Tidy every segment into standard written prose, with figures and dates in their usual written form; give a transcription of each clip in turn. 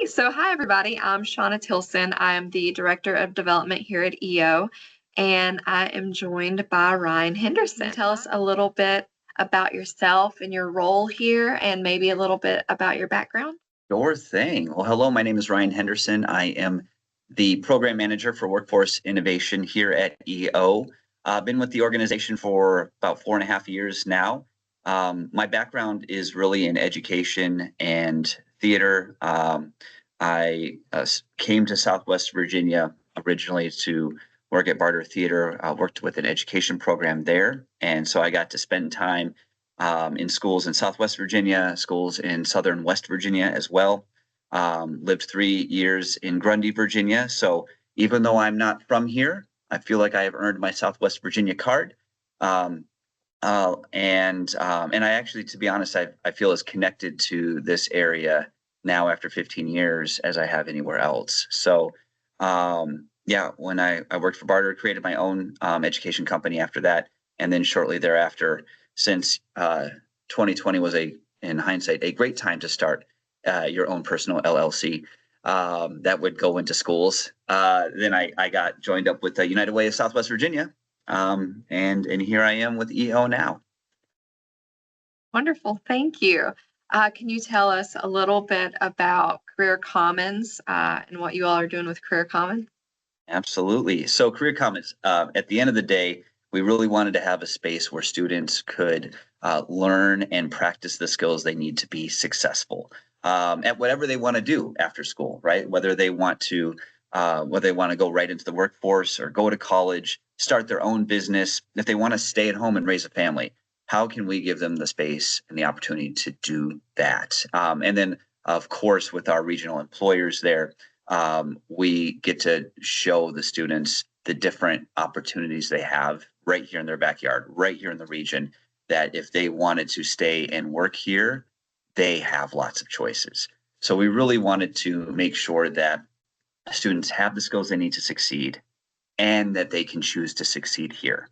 Great. So, hi, everybody. I'm Shauna Tilson. I am the Director of Development here at EO, and I am joined by Ryan Henderson. Tell us a little bit about yourself and your role here, and maybe a little bit about your background. Sure thing. Well, hello, my name is Ryan Henderson. I am the Program Manager for Workforce Innovation here at EO. I've been with the organization for about 4.5 years now. My background is really in education and theater. I came to Southwest Virginia originally to work at Barter Theater, worked with an education program there. And so I got to spend time in schools in Southwest Virginia, schools in Southern West Virginia as well. Lived 3 years in Grundy, Virginia. So even though I'm not from here, I feel like I have earned my Southwest Virginia card. Um, and I actually, to be honest, I feel as connected to this area now after 15 years as I have anywhere else. So yeah, when I worked for Barter, created my own education company after that. And then shortly thereafter, since 2020 was in hindsight, a great time to start your own personal LLC that would go into schools. Then I got joined up with the United Way of Southwest Virginia, and here I am with EO now. Wonderful. Thank you. Can you tell us a little bit about Career Commons and what you all are doing with Career Commons? Absolutely. So Career Commons, at the end of the day, we really wanted to have a space where students could learn and practice the skills they need to be successful at whatever they want to do after school, right? Whether they want to go right into the workforce or go to college, start their own business, if they want to stay at home and raise a family, how can we give them the space and the opportunity to do that? And then, of course, with our regional employers there, we get to show the students the different opportunities they have right here in their backyard, right here in the region, that if they wanted to stay and work here, they have lots of choices. So we really wanted to make sure that students have the skills they need to succeed and that they can choose to succeed here.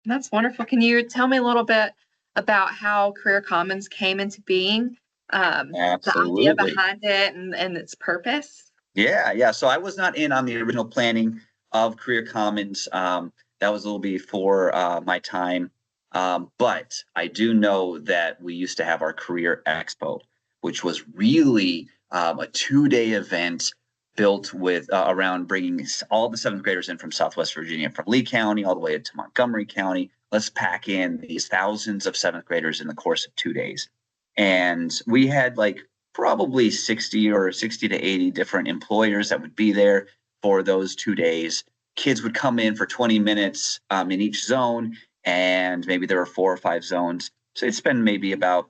That's wonderful. Can you tell me a little bit about how Career Commons came into being, the idea Absolutely. behind it and its purpose? Yeah. So I was not in on the original planning of Career Commons. That was a little before my time. But I do know that we used to have our Career Expo, which was really a 2-day event built with around bringing all the seventh graders in from Southwest Virginia, from Lee County all the way to Montgomery County. Let's pack in these thousands of seventh graders in the course of 2 days. And we had like probably 60 to 80 different employers that would be there for those 2 days. Kids would come in for 20 minutes in each zone, and maybe there were 4 or 5 zones. So they'd spend maybe about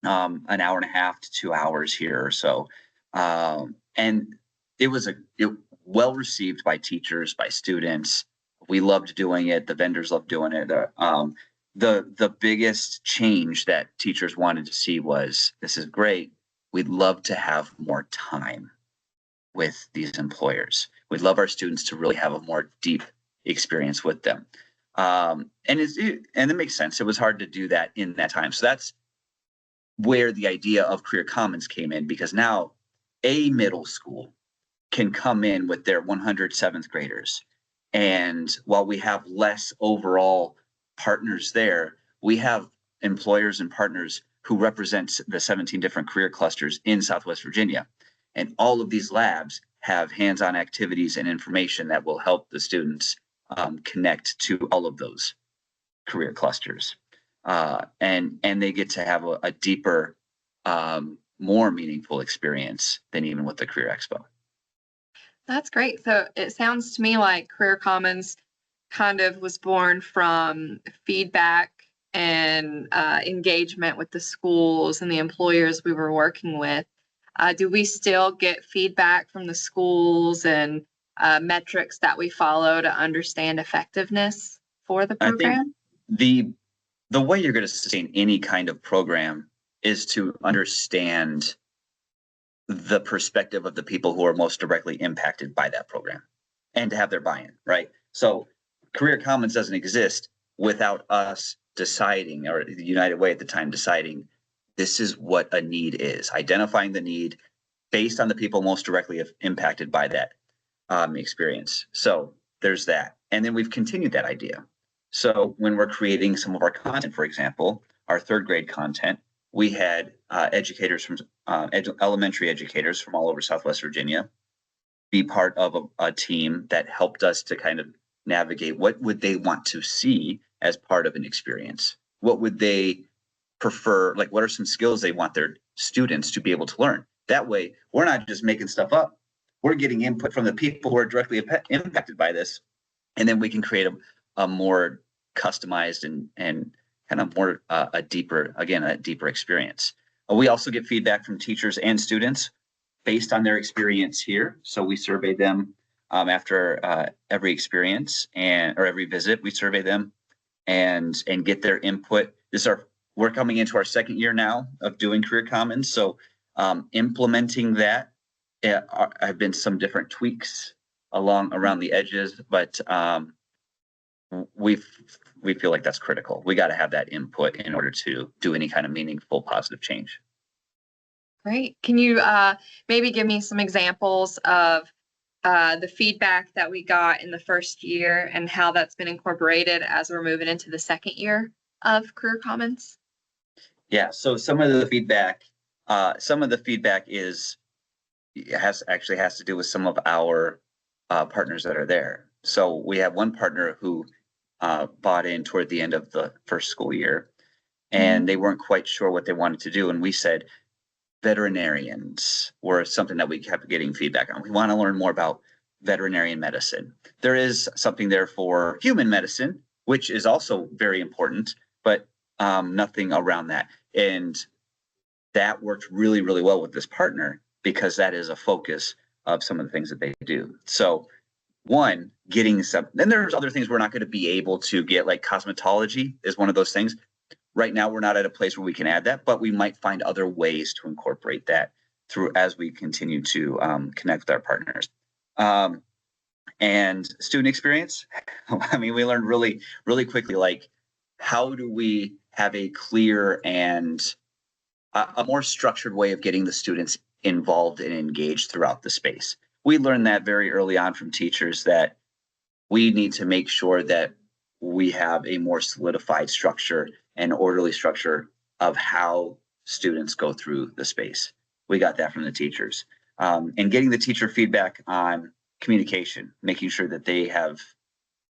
an hour and a half to 2 hours here or so. And it was well received by teachers, by students. We loved doing it. The vendors loved doing it. The biggest change that teachers wanted to see was, this is great. We'd love to have more time with these employers. We'd love our students to really have a more deep experience with them. And it makes sense. It was hard to do that in that time. So that's where the idea of Career Commons came in, because now a middle school can come in with their 100 seventh graders. And while we have less overall partners there, we have employers and partners who represent the 17 different career clusters in Southwest Virginia. And all of these labs have hands-on activities and information that will help the students connect to all of those career clusters. And they get to have a deeper, more meaningful experience than even with the Career Expo. That's great. So it sounds to me like Career Commons kind of was born from feedback and engagement with the schools and the employers we were working with. Do we still get feedback from the schools and metrics that we follow to understand effectiveness for the program? I think the way you're going to sustain any kind of program is to understand the perspective of the people who are most directly impacted by that program and to have their buy-in, right? So Career Commons doesn't exist without us deciding, or the United Way at the time deciding, this is what a need is, identifying the need, based on the people most directly impacted by that experience. So there's that. And then we've continued that idea. So when we're creating some of our content, for example, our third grade content, we had educators from elementary educators from all over Southwest Virginia be part of a team that helped us to kind of navigate what would they want to see as part of an experience. What would they prefer? Like, what are some skills they want their students to be able to learn? That way, we're not just making stuff up. We're getting input from the people who are directly impacted by this. And then we can create a more customized and kind of more a deeper experience. We also get feedback from teachers and students based on their experience here. So we survey them after every experience or every visit. We survey them and get their input. We're coming into our second year now of doing Career Commons. So implementing that have been some different tweaks around the edges, but we feel like that's critical. We got to have that input in order to do any kind of meaningful positive change. Great. Can you maybe give me some examples of the feedback that we got in the first year and how that's been incorporated as we're moving into the second year of Career Commons? Yeah. So some of the feedback has to do with some of our partners that are there. So we have one partner who bought in toward the end of the first school year, and they weren't quite sure what they wanted to do. And we said veterinarians were something that we kept getting feedback on. We want to learn more about veterinarian medicine. There is something there for human medicine, which is also very important, but nothing around that. And that worked really, really well with this partner because that is a focus of some of the things that they do. So one, getting some, then there's other things we're not going to be able to get, like cosmetology is one of those things. Right now, we're not at a place where we can add that, but we might find other ways to incorporate that through as we continue to connect with our partners. And student experience. I mean, we learned really, really quickly, like, how do we have a clear and a more structured way of getting the students involved and engaged throughout the space? We learned that very early on from teachers that we need to make sure that we have a more solidified structure and orderly structure of how students go through the space. We got that from the teachers. And getting the teacher feedback on communication, making sure that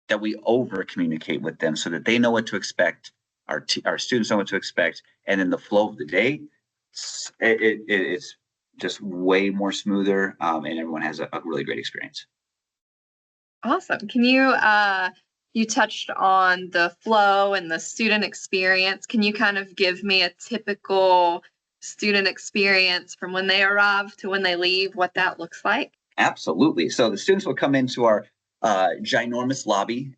that we over communicate with them so that they know what to expect, our students know what to expect, and then the flow of the day, it's just way more smoother, and everyone has a really great experience. Awesome. Can you you touched on the flow and the student experience. Can you kind of give me a typical student experience from when they arrive to when they leave, what that looks like? Absolutely. So the students will come into our ginormous lobby,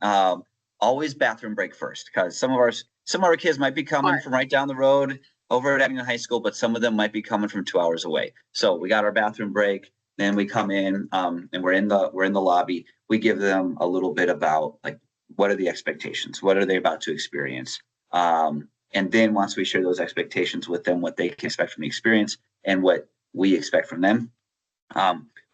always bathroom break first, because some of our kids might be coming from right down the road over at Abingdon High School, but some of them might be coming from 2 hours away. So we got our bathroom break. Then we come in and we're in the lobby. We give them a little bit about, like, what are the expectations? What are they about to experience? And then once we share those expectations with them, what they can expect from the experience and what we expect from them,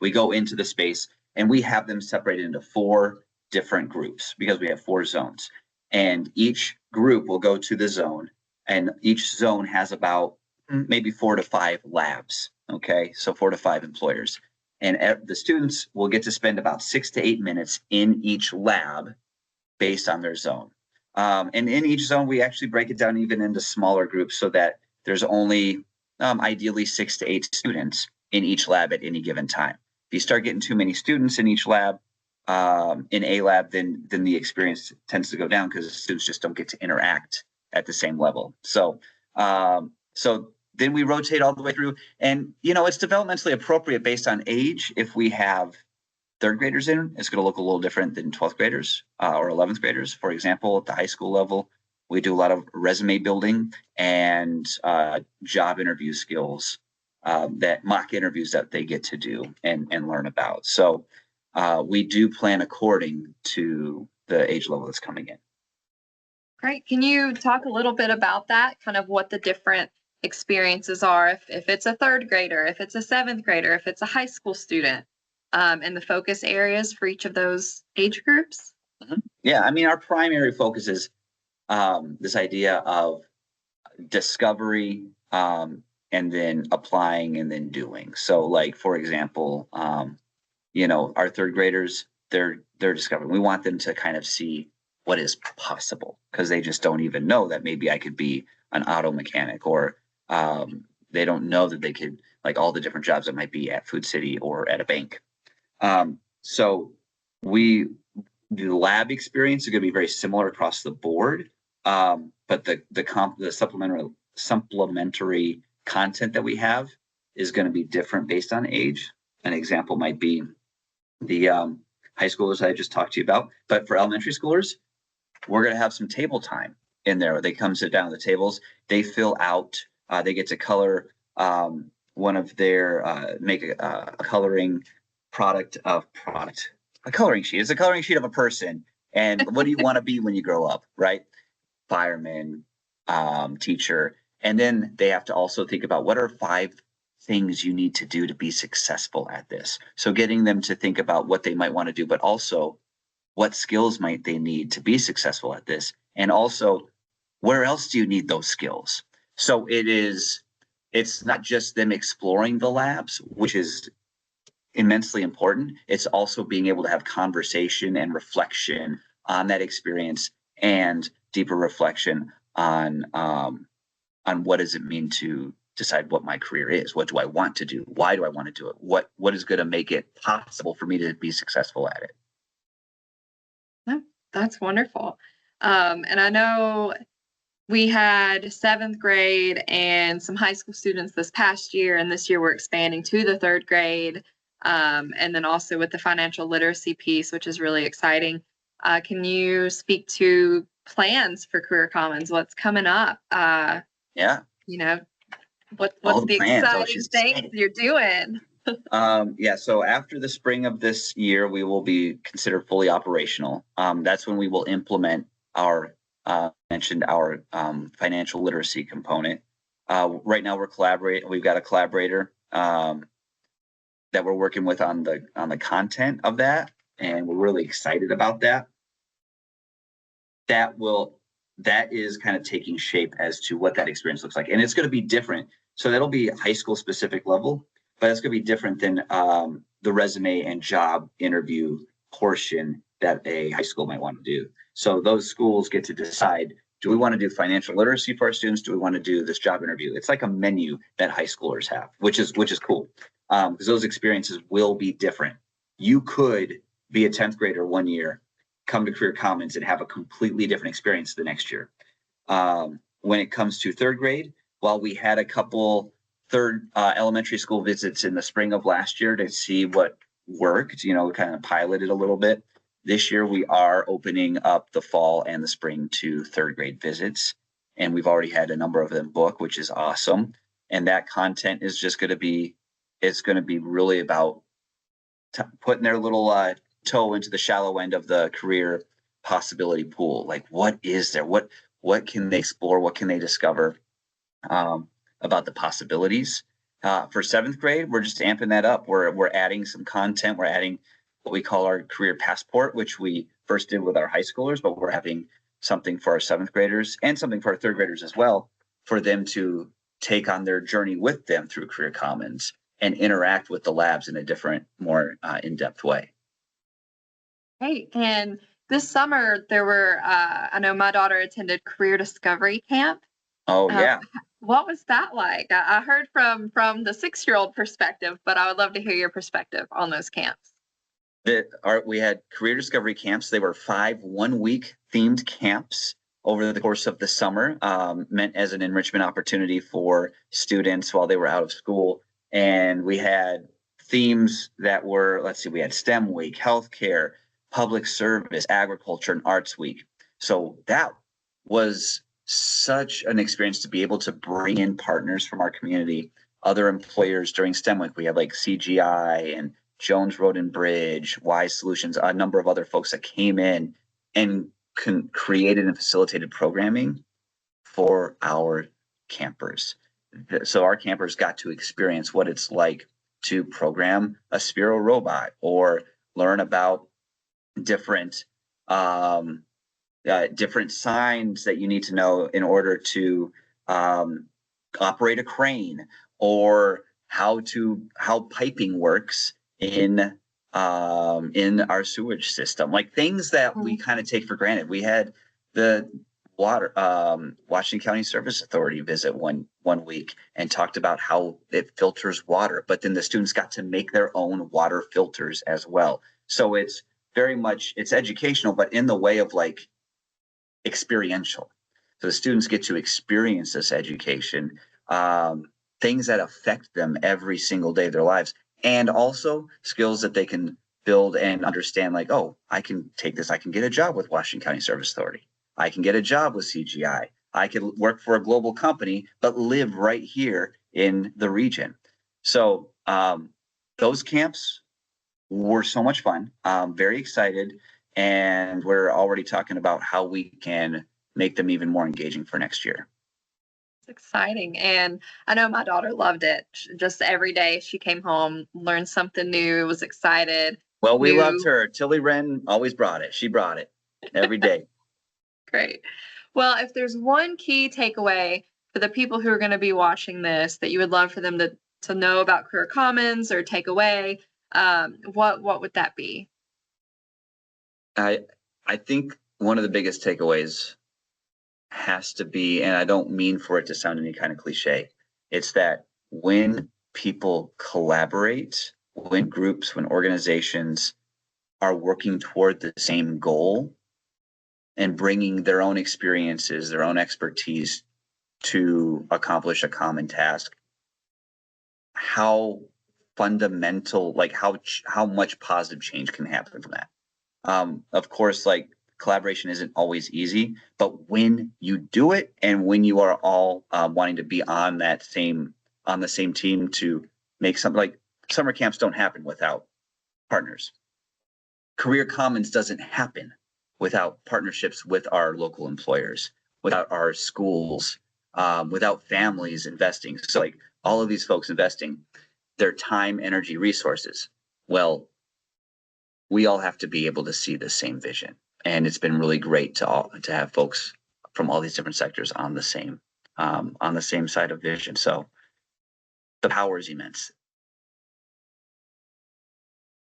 we go into the space and we have them separated into 4 different groups because we have 4 zones. And each group will go to the zone, and each zone has about maybe 4 to 5 labs. Okay, so 4 to 5 employers. And the students will get to spend about 6 to 8 minutes in each lab based on their zone. And in each zone, we actually break it down even into smaller groups so that there's only ideally 6 to 8 students in each lab at any given time. If you start getting too many students in each lab, in a lab, then the experience tends to go down because the students just don't get to interact at the same level. So then we rotate all the way through, and it's developmentally appropriate based on age. If we have 3rd graders in, it's going to look a little different than 12th graders or 11th graders. For example, at the high school level, we do a lot of resume building and job interview skills, that mock interviews that they get to do and learn about. So we do plan according to the age level that's coming in. Great. Can you talk a little bit about that, kind of what the different experiences are, if it's a third grader, if it's a seventh grader, if it's a high school student, and the focus areas for each of those age groups? Yeah, I mean, our primary focus is this idea of discovery, and then applying and then doing. So, like for example, our third graders, they're discovering. We want them to kind of see what is possible because they just don't even know that maybe I could be an auto mechanic, or they don't know that they could, like, all the different jobs that might be at Food City or at a bank. So we the lab experience is going to be very similar across the board, but the supplementary content that we have is going to be different based on age. An example might be the high schoolers I just talked to you about, but for elementary schoolers, we're going to have some table time in there. They come sit down at the tables, they fill out, they get to color one of their make a coloring a coloring sheet. It's a coloring sheet of a person. And what do you want to be when you grow up, right? Fireman, teacher. And then they have to also think about what are 5 things you need to do to be successful at this. So getting them to think about what they might want to do, but also what skills might they need to be successful at this. And also, where else do you need those skills? So it's not just them exploring the labs, which is immensely important. It's also being able to have conversation and reflection on that experience, and deeper reflection on what does it mean to decide what my career is. What do I want to do? Why do I want to do it? What is going to make it possible for me to be successful at it? Oh, that's wonderful. And I know we had seventh grade and some high school students this past year, and this year we're expanding to the third grade. And then also with the financial literacy piece, which is really exciting. Can you speak to plans for Career Commons? What's coming up? Yeah. What's All the plans. exciting things you're doing? Yeah. So after the spring of this year, we will be considered fully operational. That's when we will implement our mentioned our financial literacy component. Right now, we're collaborating. We've got a collaborator that we're working with on the content of that, and we're really excited about that. That is kind of taking shape as to what that experience looks like, and it's going to be different. So that'll be high school specific level, but it's going to be different than the resume and job interview portion that a high school might want to do. So those schools get to decide, do we want to do financial literacy for our students? Do we want to do this job interview? It's like a menu that high schoolers have, which is cool, because those experiences will be different. You could be a 10th grader one year, come to Career Commons, and have a completely different experience the next year. When it comes to third grade, while we had a couple elementary school visits in the spring of last year to see what worked, kind of piloted a little bit. This year, we are opening up the fall and the spring to third grade visits, and we've already had a number of them book, which is awesome. And that content is just going to be, it's going to be really about putting their little toe into the shallow end of the career possibility pool. Like, what is there? What can they explore? What can they discover about the possibilities? For seventh grade, we're just amping that up. We're adding some content. We're adding what we call our career passport, which we first did with our high schoolers, but we're having something for our seventh graders and something for our third graders as well, for them to take on their journey with them through Career Commons and interact with the labs in a different, more in-depth way. Hey, and this summer there were, I know my daughter attended Career Discovery Camp. Oh, yeah. What was that like? I heard from the 6-year-old perspective, but I would love to hear your perspective on those camps. We had career discovery camps. They were 5 one-week themed camps over the course of the summer, meant as an enrichment opportunity for students while they were out of school. And we had themes that were, we had STEM week, healthcare, public service, agriculture, and arts week. So that was such an experience to be able to bring in partners from our community, other employers during STEM week. We had like CGI and Jones Road and Bridge, Wise Solutions, a number of other folks that came in and created and facilitated programming for our campers. so our campers got to experience what it's like to program a Sphero robot or learn about different um, different signs that you need to know in order to um, operate a crane, or how piping works in our sewage system, like things that we kind of take for granted. We had the Washington County Service Authority visit one week and talked about how it filters water, but then the students got to make their own water filters as well. So it's very much, it's educational, but in the way of like experiential. So the students get to experience this education, things that affect them every single day of their lives, and also skills that they can build and understand. Like, oh, I can take this. I can get a job with Washington County Service Authority. I can get a job with CGI. I could work for a global company, but live right here in the region. So those camps were so much fun. Very excited. And we're already talking about how we can make them even more engaging for next year. It's exciting. And I know my daughter loved it. Just every day she came home, learned something new, was excited. Well, we loved Knew. her. Tilly Wren always brought it. She brought it every day. Great. Well, if there's one key takeaway for the people who are going to be watching this that you would love for them to know about Career Commons or take away, what would that be? I think one of the biggest takeaways has to be, and I don't mean for it to sound any kind of cliche, it's that when people collaborate, when groups, when organizations are working toward the same goal and bringing their own experiences, their own expertise to accomplish a common task, how fundamental, like how much positive change can happen from that. Of course, like collaboration isn't always easy, but when you do it and when you are all wanting to be on the same team to make something, like summer camps don't happen without partners. Career Commons doesn't happen without partnerships with our local employers, without our schools, without families investing. So like all of these folks investing their time, energy, resources. Well, we all have to be able to see the same vision. And it's been really great to have folks from all these different sectors on the same side of vision. So the power is immense.